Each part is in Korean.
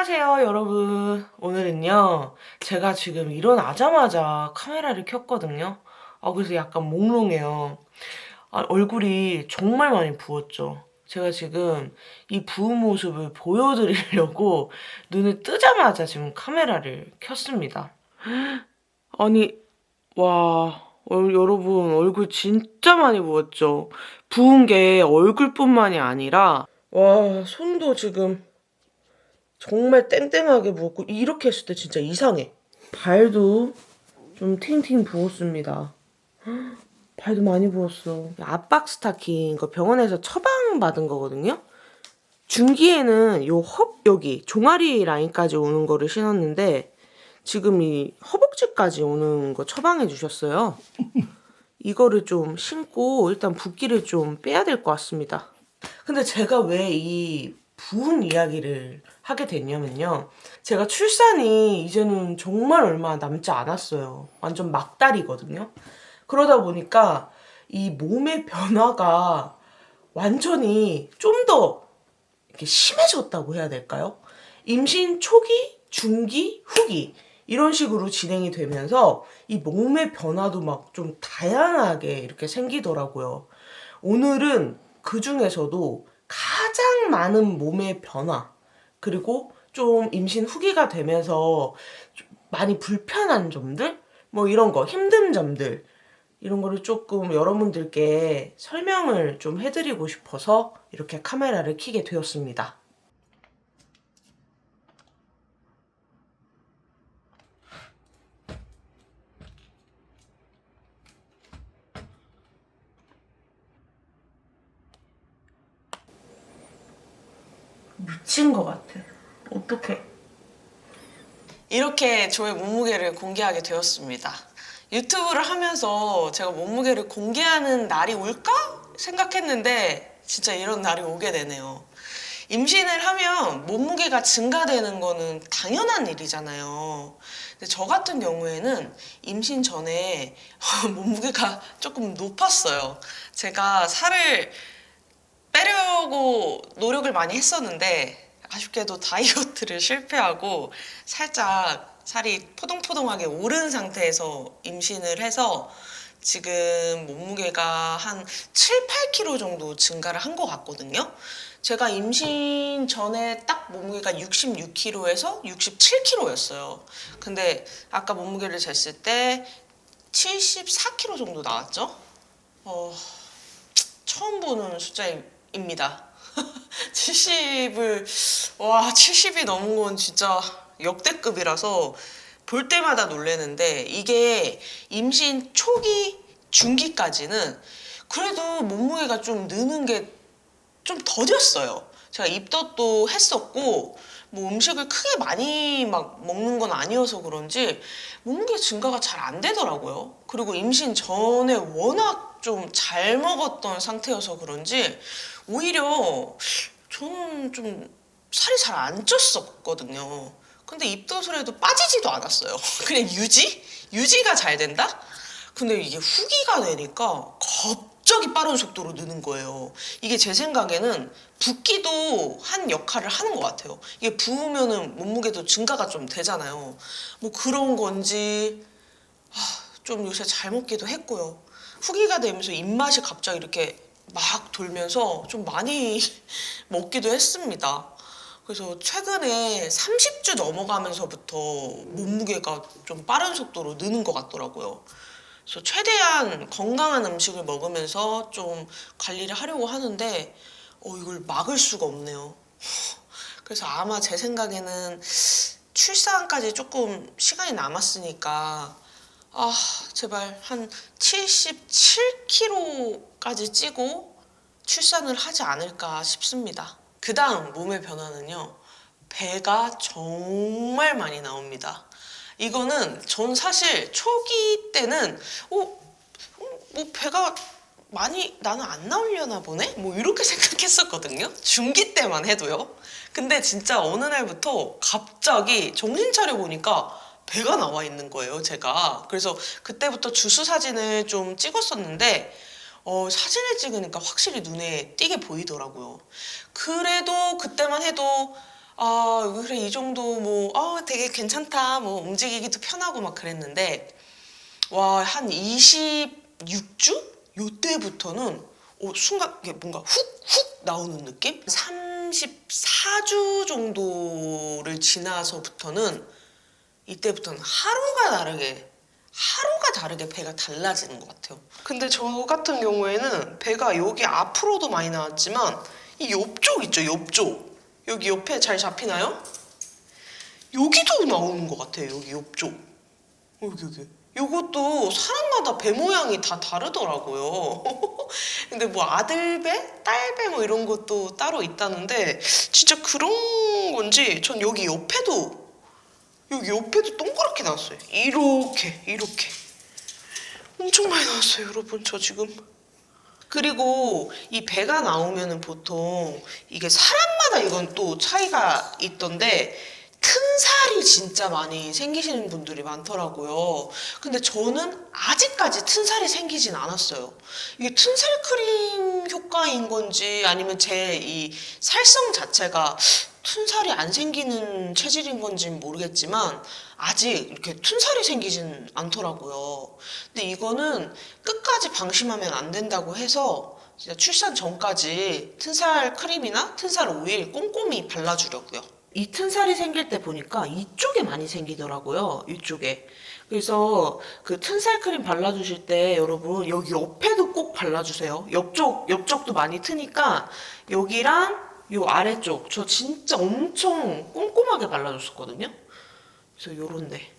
안녕하세요, 여러분. 오늘은요, 제가 지금 일어나자마자 카메라를 켰거든요. 그래서 약간 몽롱해요. 얼굴이 정말 많이 부었죠. 제가 지금 이 부은 모습을 보여드리려고 눈을 뜨자마자 지금 카메라를 켰습니다. 아니, 와, 여러분, 얼굴 진짜 많이 부었죠? 부은 게 얼굴뿐만이 아니라, 와, 손도 지금 정말 땡땡하게 부었고 이렇게 했을 때 진짜 이상해. 발도 좀 팅팅 부었습니다. 발도 많이 부었어. 압박 스타킹 이거 병원에서 처방 받은 거거든요. 중기에는 요 여기 종아리 라인까지 오는 거를 신었는데 지금 이 허벅지까지 오는 거 처방해 주셨어요. 이거를 좀 신고 일단 붓기를 좀 빼야 될 것 같습니다. 근데 제가 왜 이 부은 이야기를 하게 됐냐면요. 제가 출산이 이제는 정말 얼마 남지 않았어요. 완전 막달이거든요. 그러다 보니까 이 몸의 변화가 완전히 좀 더 이렇게 심해졌다고 해야 될까요? 임신 초기, 중기, 후기 이런 식으로 진행이 되면서 이 몸의 변화도 막 좀 다양하게 이렇게 생기더라고요. 오늘은 그 중에서도 가장 많은 몸의 변화, 그리고 좀 임신 후기가 되면서 좀 많이 불편한 점들, 뭐 이런 거, 힘든 점들, 이런 거를 조금 여러분들께 설명을 좀 해드리고 싶어서 이렇게 카메라를 켜게 되었습니다. 미친 것 같아. 어떡해. 이렇게 저의 몸무게를 공개하게 되었습니다. 유튜브를 하면서 제가 몸무게를 공개하는 날이 올까 생각했는데 진짜 이런 날이 오게 되네요. 임신을 하면 몸무게가 증가되는 거는 당연한 일이잖아요. 근데 저 같은 경우에는 임신 전에 몸무게가 조금 높았어요. 제가 살을 빼려고 노력을 많이 했었는데 아쉽게도 다이어트를 실패하고 살짝 살이 포동포동하게 오른 상태에서 임신을 해서 지금 몸무게가 한 7, 8kg 정도 증가를 한 것 같거든요. 제가 임신 전에 딱 몸무게가 66kg에서 67kg였어요. 근데 아까 몸무게를 쟀을 때 74kg 정도 나왔죠? 처음 보는 숫자입니다. 70이 넘은 건 진짜 역대급이라서 볼 때마다 놀래는데 이게 임신 초기, 중기까지는 그래도 몸무게가 좀 느는 게 좀 더뎠어요. 제가 입덧도 했었고 뭐 음식을 크게 많이 막 먹는 건 아니어서 그런지 몸무게 증가가 잘 안 되더라고요. 그리고 임신 전에 워낙 좀 잘 먹었던 상태여서 그런지 오히려 저는 좀 살이 잘 안 쪘었거든요. 근데 입덧을 해도 빠지지도 않았어요. 그냥 유지가 잘 된다? 근데 이게 후기가 되니까 갑자기 빠른 속도로 느는 거예요. 이게 제 생각에는 붓기도 한 역할을 하는 것 같아요. 이게 부으면은 몸무게도 증가가 좀 되잖아요. 뭐 그런 건지 좀 요새 잘 먹기도 했고요. 후기가 되면서 입맛이 갑자기 이렇게 막 돌면서 좀 많이 먹기도 했습니다. 그래서 최근에 30주 넘어가면서부터 몸무게가 좀 빠른 속도로 느는 것 같더라고요. 그래서 최대한 건강한 음식을 먹으면서 좀 관리를 하려고 하는데 이걸 막을 수가 없네요. 그래서 아마 제 생각에는 출산까지 조금 시간이 남았으니까 제발 한 77kg까지 찌고 출산을 하지 않을까 싶습니다. 그 다음 몸의 변화는요. 배가 정말 많이 나옵니다. 이거는 전 사실 초기 때는 뭐 배가 많이 나는 안 나오려나 보네? 뭐 이렇게 생각했었거든요. 중기 때만 해도요. 근데 진짜 어느 날부터 갑자기 정신 차려 보니까 배가 나와 있는 거예요, 제가. 그래서 그때부터 주수 사진을 좀 찍었었는데 사진을 찍으니까 확실히 눈에 띄게 보이더라고요. 그래도 그때만 해도 그래, 이 정도 뭐, 되게 괜찮다. 뭐, 움직이기도 편하고 막 그랬는데, 와, 한 26주? 요때부터는 순간 이게 뭔가 훅훅 나오는 느낌? 34주 정도를 지나서부터는 이때부터는 하루가 다르게 배가 달라지는 것 같아요. 근데 저 같은 경우에는 배가 여기 앞으로도 많이 나왔지만 이 옆쪽 있죠, 옆쪽. 여기 옆에 잘 잡히나요? 여기도 나오는 것 같아요, 여기 옆쪽. 여기. 요것도 사람마다 배 모양이 다 다르더라고요. 근데 뭐 아들배, 딸배 뭐 이런 것도 따로 있다는데 진짜 그런 건지 전 여기 옆에도 동그랗게 나왔어요. 이렇게 엄청 많이 나왔어요, 여러분. 저 지금. 그리고 이 배가 나오면은 보통 이게 사람마다 이건 또 차이가 있던데 튼살이 진짜 많이 생기시는 분들이 많더라고요. 근데 저는 아직까지 튼살이 생기진 않았어요. 이게 튼살 크림 효과인 건지 아니면 제 이 살성 자체가 튼살이 안 생기는 체질인 건지는 모르겠지만 아직 이렇게 튼살이 생기진 않더라고요. 근데 이거는 끝까지 방심하면 안 된다고 해서 진짜 출산 전까지 튼살 크림이나 튼살 오일 꼼꼼히 발라주려고요. 이 튼살이 생길 때 보니까 이쪽에 많이 생기더라고요. 이쪽에. 그래서 그 튼살 크림 발라주실 때 여러분 여기 옆에도 꼭 발라주세요. 옆쪽도 많이 트니까 여기랑 요 아래쪽 저 진짜 엄청 꼼꼼하게 발라줬었거든요. 그래서 요런데.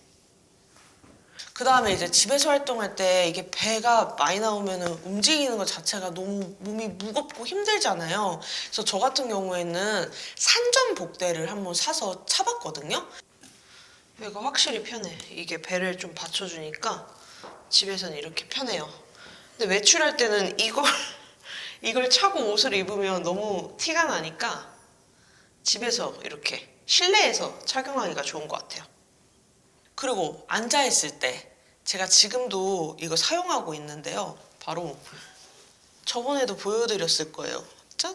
그 다음에 이제 집에서 활동할 때 이게 배가 많이 나오면은 움직이는 것 자체가 너무 몸이 무겁고 힘들잖아요. 그래서 저 같은 경우에는 산전 복대를 한번 사서 차봤거든요. 배가 확실히 편해. 이게 배를 좀 받쳐주니까 집에서는 이렇게 편해요. 근데 외출할 때는 이걸 차고 옷을 입으면 너무 티가 나니까 집에서 이렇게 실내에서 착용하기가 좋은 것 같아요. 그리고 앉아있을 때 제가 지금도 이거 사용하고 있는데요. 바로 저번에도 보여드렸을 거예요. 짠!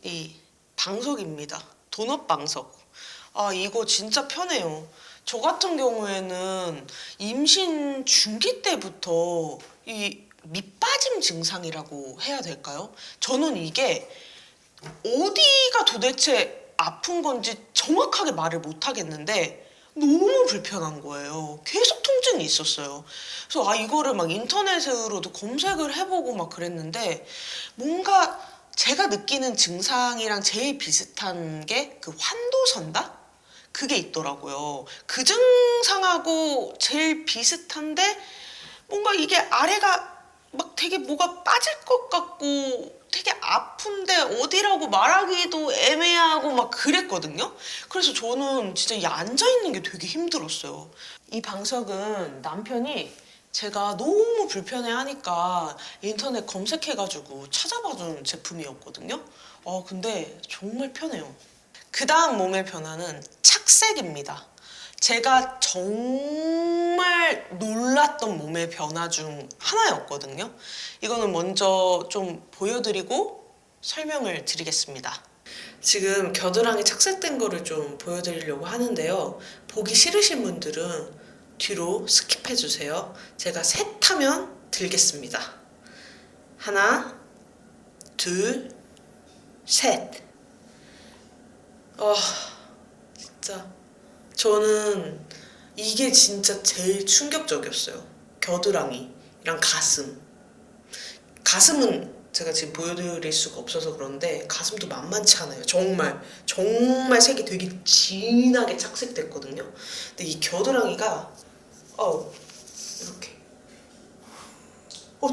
이 방석입니다. 도넛 방석. 이거 진짜 편해요. 저 같은 경우에는 임신 중기 때부터 이 밑빠짐 증상이라고 해야 될까요? 저는 이게 어디가 도대체 아픈 건지 정확하게 말을 못 하겠는데 너무 불편한 거예요. 계속 통증이 있었어요. 그래서 이거를 막 인터넷으로도 검색을 해보고 막 그랬는데 뭔가 제가 느끼는 증상이랑 제일 비슷한 게 그 환도선다? 그게 있더라고요. 그 증상하고 제일 비슷한데 뭔가 이게 아래가 막 되게 뭐가 빠질 것 같고 되게 아픈데 어디라고 말하기도 애매하고 막 그랬거든요. 그래서 저는 진짜 이 앉아있는 게 되게 힘들었어요. 이 방석은 남편이 제가 너무 불편해하니까 인터넷 검색해가지고 찾아봐준 제품이었거든요. 근데 정말 편해요. 그 다음 몸의 변화는 착색입니다. 제가 정말 놀랐던 몸의 변화 중 하나였거든요. 이거는 먼저 좀 보여드리고 설명을 드리겠습니다. 지금 겨드랑이 착색된 거를 좀 보여드리려고 하는데요. 보기 싫으신 분들은 뒤로 스킵해주세요. 제가 셋 하면 들겠습니다. 하나, 둘, 셋. 진짜 저는 이게 진짜 제일 충격적이었어요. 겨드랑이랑 가슴은 제가 지금 보여드릴 수가 없어서 그런데 가슴도 만만치 않아요. 정말 색이 되게 진하게 착색됐거든요. 근데 이 겨드랑이가 이렇게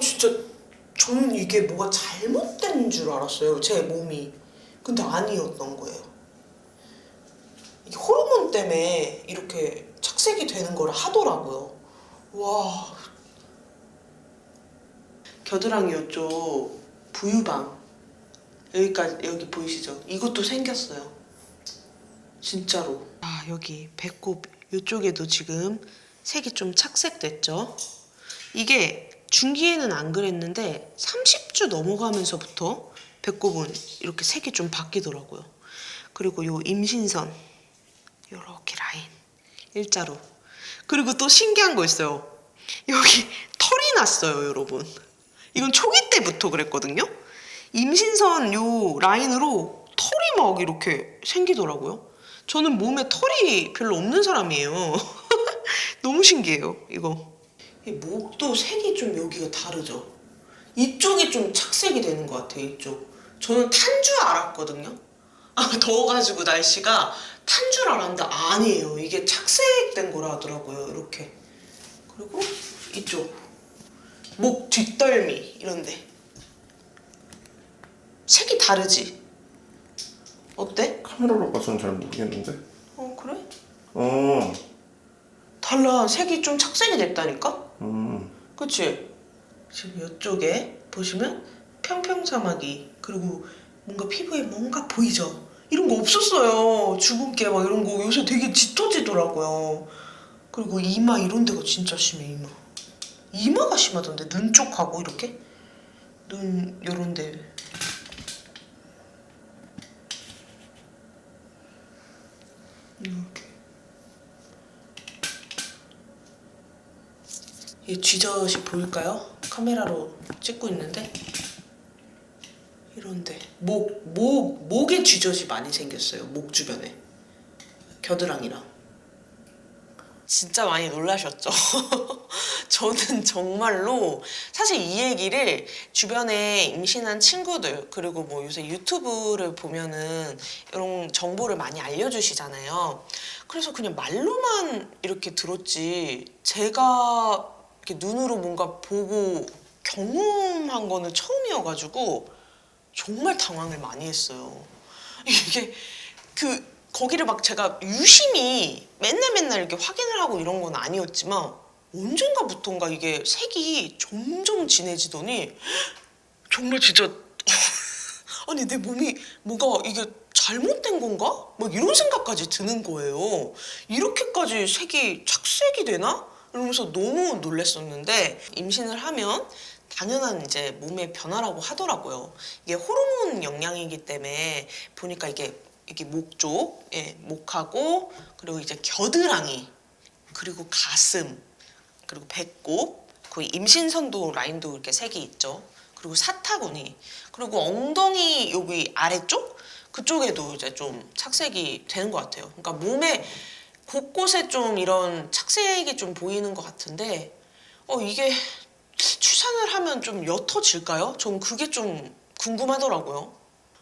진짜 저는 이게 뭐가 잘못된 줄 알았어요. 제 몸이. 근데 아니었던 거예요. 이 호르몬 때문에 이렇게 착색이 되는 걸 하더라고요. 와. 겨드랑이 이쪽 부유방 여기 보이시죠? 이것도 생겼어요. 진짜로. 여기 배꼽 이쪽에도 지금 색이 좀 착색됐죠? 이게 중기에는 안 그랬는데 30주 넘어가면서부터 배꼽은 이렇게 색이 좀 바뀌더라고요. 그리고 요 임신선 요렇게 라인 일자로. 그리고 또 신기한 거 있어요. 여기 털이 났어요, 여러분. 이건 초기 때부터 그랬거든요. 임신선 요 라인으로 털이 막 이렇게 생기더라고요. 저는 몸에 털이 별로 없는 사람이에요. 너무 신기해요, 이거. 이 목도 색이 좀 여기가 다르죠. 이쪽이 좀 착색이 되는 것 같아요, 이쪽. 저는 탄 줄 알았거든요. 더워가지고 날씨가 탄 줄 알았는데 아니에요. 이게 착색된 거라 하더라고요, 이렇게. 그리고 이쪽 목 뒷덜미 이런데 색이 다르지? 어때? 카메라로 봐서는 잘 모르겠는데. 그래? 어. 달라. 색이 좀 착색이 됐다니까? 음. 그치? 지금 이쪽에 보시면 평평사마귀, 그리고 뭔가 피부에 뭔가 보이죠? 이런 거 없었어요. 주근깨 막 이런 거 요새 되게 짙어지더라고요. 그리고 이마 이런 데가 진짜 심해. 이마가 심하던데. 눈 쪽하고 이렇게 눈 요런 데. 이렇게 이 쥐젖이 보일까요? 카메라로 찍고 있는데 이런데 목에 쥐젖이 많이 생겼어요. 목 주변에 겨드랑이랑. 진짜 많이 놀라셨죠? 저는 정말로 사실 이 얘기를 주변에 임신한 친구들, 그리고 뭐 요새 유튜브를 보면은 이런 정보를 많이 알려주시잖아요. 그래서 그냥 말로만 이렇게 들었지 제가 이렇게 눈으로 뭔가 보고 경험한 거는 처음이어가지고 정말 당황을 많이 했어요. 이게 거기를 막 제가 유심히 맨날 이렇게 확인을 하고 이런 건 아니었지만 언젠가부턴가 이게 색이 점점 진해지더니 정말 진짜 아니 내 몸이 뭐가 이게 잘못된 건가? 막 이런 생각까지 드는 거예요. 이렇게까지 색이 착색이 되나? 이러면서 너무 놀랐었는데 임신을 하면 당연한 이제 몸의 변화라고 하더라고요. 이게 호르몬 영향이기 때문에 보니까 이게 목 쪽, 예, 목하고 그리고 이제 겨드랑이, 그리고 가슴, 그리고 배꼽, 그 임신선도 라인도 이렇게 색이 있죠. 그리고 사타구니, 그리고 엉덩이 여기 아래쪽 그쪽에도 이제 좀 착색이 되는 것 같아요. 그러니까 몸에 곳곳에 좀 이런 착색이 좀 보이는 것 같은데 이게 출산을 하면 좀 옅어질까요? 전 그게 좀 궁금하더라고요.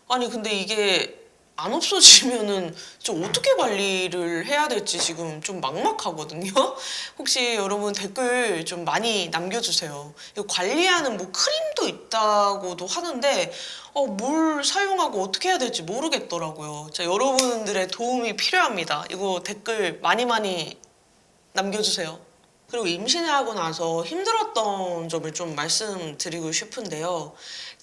아니 근데 이게 안 없어지면은 좀 어떻게 관리를 해야 될지 지금 좀 막막하거든요. 혹시 여러분 댓글 좀 많이 남겨주세요. 이거 관리하는 뭐 크림도 있다고도 하는데 뭘 사용하고 어떻게 해야 될지 모르겠더라고요. 자, 여러분들의 도움이 필요합니다. 이거 댓글 많이 남겨주세요. 그리고 임신을 하고 나서 힘들었던 점을 좀 말씀드리고 싶은데요.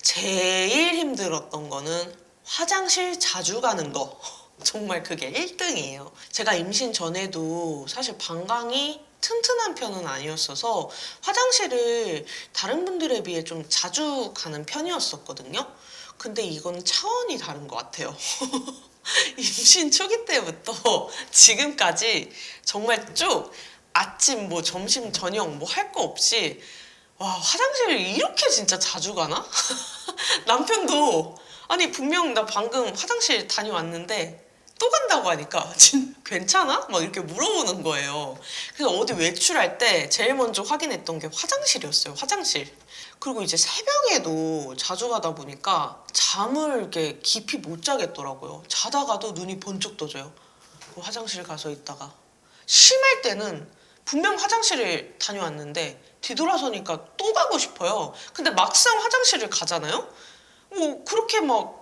제일 힘들었던 거는 화장실 자주 가는 거. 정말 그게 1등이에요. 제가 임신 전에도 사실 방광이 튼튼한 편은 아니었어서 화장실을 다른 분들에 비해 좀 자주 가는 편이었었거든요. 근데 이건 차원이 다른 것 같아요. 임신 초기 때부터 지금까지 정말 쭉 아침 뭐 점심 저녁 뭐 할 거 없이 와 화장실을 이렇게 진짜 자주 가나? 남편도 아니 분명 나 방금 화장실 다녀왔는데 또 간다고 하니까 괜찮아? 막 이렇게 물어보는 거예요. 그래서 어디 외출할 때 제일 먼저 확인했던 게 화장실이었어요. 화장실. 그리고 이제 새벽에도 자주 가다 보니까 잠을 이렇게 깊이 못 자겠더라고요. 자다가도 눈이 번쩍 떠져요. 화장실 가서 있다가 심할 때는 분명 화장실을 다녀왔는데 뒤돌아서니까 또 가고 싶어요. 근데 막상 화장실을 가잖아요? 뭐 그렇게 막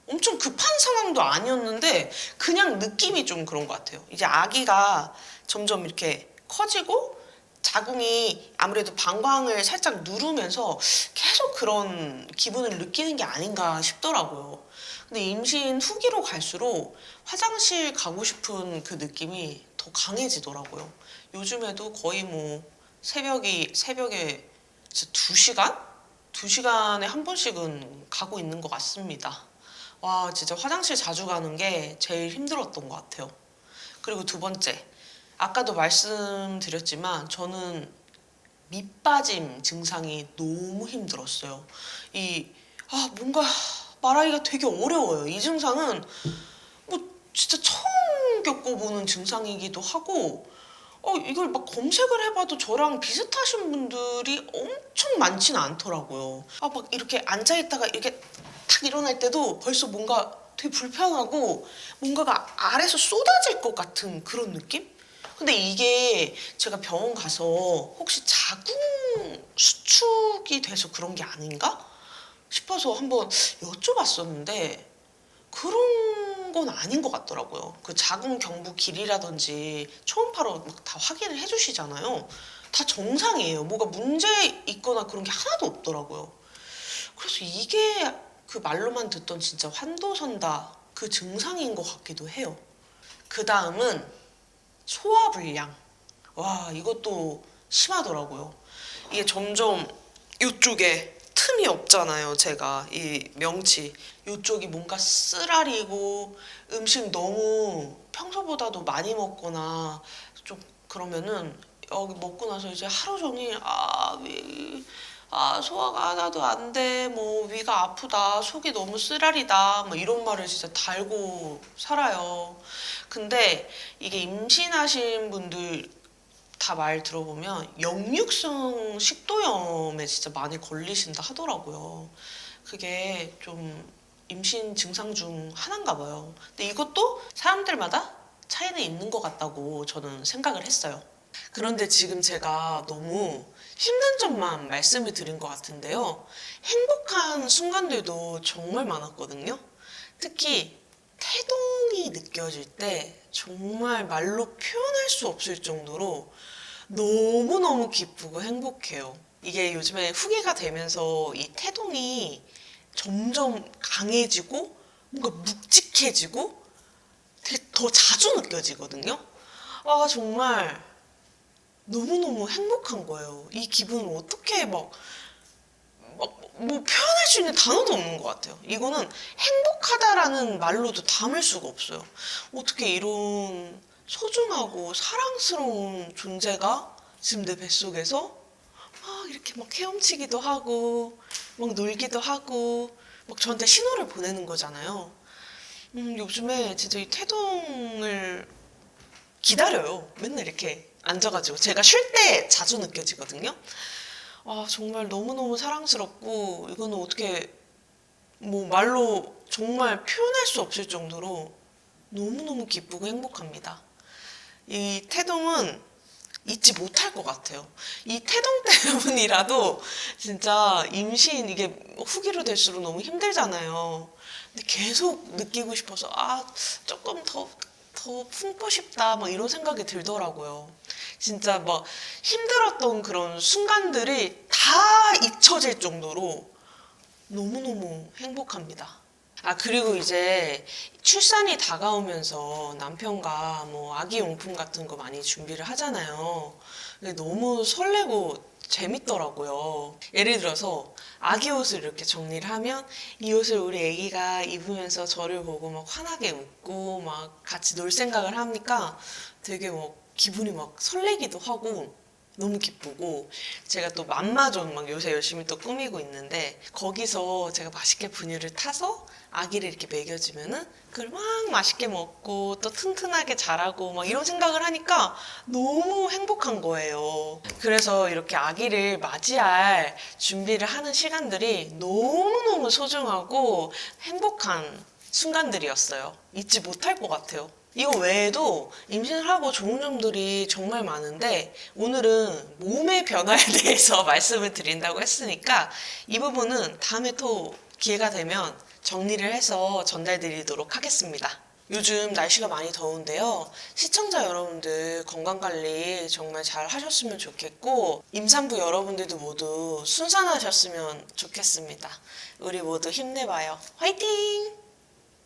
엄청 급한 상황도 아니었는데 그냥 느낌이 좀 그런 것 같아요. 이제 아기가 점점 이렇게 커지고 자궁이 아무래도 방광을 살짝 누르면서 계속 그런 기분을 느끼는 게 아닌가 싶더라고요. 근데 임신 후기로 갈수록 화장실 가고 싶은 그 느낌이 더 강해지더라고요. 요즘에도 거의 뭐 새벽에 진짜 2시간? 2시간에 한 번씩은 가고 있는 것 같습니다. 와, 진짜 화장실 자주 가는 게 제일 힘들었던 것 같아요. 그리고 두 번째, 아까도 말씀드렸지만 저는 밑빠짐 증상이 너무 힘들었어요. 뭔가 말하기가 되게 어려워요. 이 증상은 뭐 진짜 처음 겪어보는 증상이기도 하고, 이걸 막 검색을 해봐도 저랑 비슷하신 분들이 엄청 많지는 않더라고요. 막 이렇게 앉아있다가 이렇게 탁 일어날 때도 벌써 뭔가 되게 불편하고 뭔가가 아래서 쏟아질 것 같은 그런 느낌? 근데 이게 제가 병원 가서 혹시 자궁 수축이 돼서 그런 게 아닌가 싶어서 한번 여쭤봤었는데 그런 건 아닌 것 같더라고요. 그 자궁 경부 길이라든지 초음파로 막 다 확인을 해주시잖아요. 다 정상이에요. 뭐가 문제 있거나 그런 게 하나도 없더라고요. 그래서 이게 그 말로만 듣던 진짜 환도선다 그 증상인 것 같기도 해요. 그 다음은 소화불량. 와, 이것도 심하더라고요. 이게 점점 이쪽에 틈이 없잖아요. 제가 이 명치 이쪽이 뭔가 쓰라리고 음식 너무 평소보다도 많이 먹거나 좀 그러면은 여기 먹고 나서 이제 하루 종일 소화가 하나도 안 돼, 뭐 위가 아프다, 속이 너무 쓰라리다, 뭐 이런 말을 진짜 달고 살아요. 근데 이게 임신하신 분들 다 말 들어보면 역류성 식도염에 진짜 많이 걸리신다 하더라고요. 그게 좀 임신 증상 중 하나인가 봐요. 근데 이것도 사람들마다 차이는 있는 것 같다고 저는 생각을 했어요. 그런데 지금 제가 너무 힘든 점만 말씀을 드린 것 같은데요. 행복한 순간들도 정말 많았거든요. 특히 태동이 느껴질 때 정말 말로 표현할 수 없을 정도로 너무너무 기쁘고 행복해요. 이게 요즘에 후기가 되면서 이 태동이 점점 강해지고 뭔가 묵직해지고 되게 더 자주 느껴지거든요. 정말 너무너무 행복한 거예요. 이 기분을 어떻게 뭐 표현할 수 있는 단어도 없는 것 같아요. 이거는 행복하다라는 말로도 담을 수가 없어요. 어떻게 이런 소중하고 사랑스러운 존재가 지금 내 뱃속에서 막 이렇게 막 헤엄치기도 하고 막 놀기도 하고 막 저한테 신호를 보내는 거잖아요. 요즘에 진짜 이 태동을 기다려요. 맨날 이렇게 앉아가지고 제가 쉴 때 자주 느껴지거든요. 정말 너무너무 사랑스럽고 이거는 어떻게 뭐 말로 정말 표현할 수 없을 정도로 너무너무 기쁘고 행복합니다. 이 태동은 잊지 못할 것 같아요. 이 태동 때문이라도 진짜 임신 이게 후기로 될수록 너무 힘들잖아요. 근데 계속 느끼고 싶어서 조금 더 품고 싶다 막 이런 생각이 들더라고요. 진짜 막 힘들었던 그런 순간들이 다 잊혀질 정도로 너무너무 행복합니다. 그리고 이제 출산이 다가오면서 남편과 뭐 아기 용품 같은 거 많이 준비를 하잖아요. 근데 너무 설레고 재밌더라고요. 예를 들어서 아기 옷을 이렇게 정리를 하면 이 옷을 우리 아기가 입으면서 저를 보고 막 환하게 웃고 막 같이 놀 생각을 하니까 되게 막 기분이 막 설레기도 하고 너무 기쁘고 제가 또 맘마존 막 요새 열심히 또 꾸미고 있는데 거기서 제가 맛있게 분유를 타서 아기를 이렇게 먹여주면은 그걸 막 맛있게 먹고 또 튼튼하게 자라고 막 이런 생각을 하니까 너무 행복한 거예요. 그래서 이렇게 아기를 맞이할 준비를 하는 시간들이 너무너무 소중하고 행복한 순간들이었어요. 잊지 못할 것 같아요. 이거 외에도 임신을 하고 좋은 점들이 정말 많은데 오늘은 몸의 변화에 대해서 말씀을 드린다고 했으니까 이 부분은 다음에 또 기회가 되면 정리를 해서 전달드리도록 하겠습니다. 요즘 날씨가 많이 더운데요. 시청자 여러분들 건강관리 정말 잘 하셨으면 좋겠고 임산부 여러분들도 모두 순산하셨으면 좋겠습니다. 우리 모두 힘내봐요. 화이팅!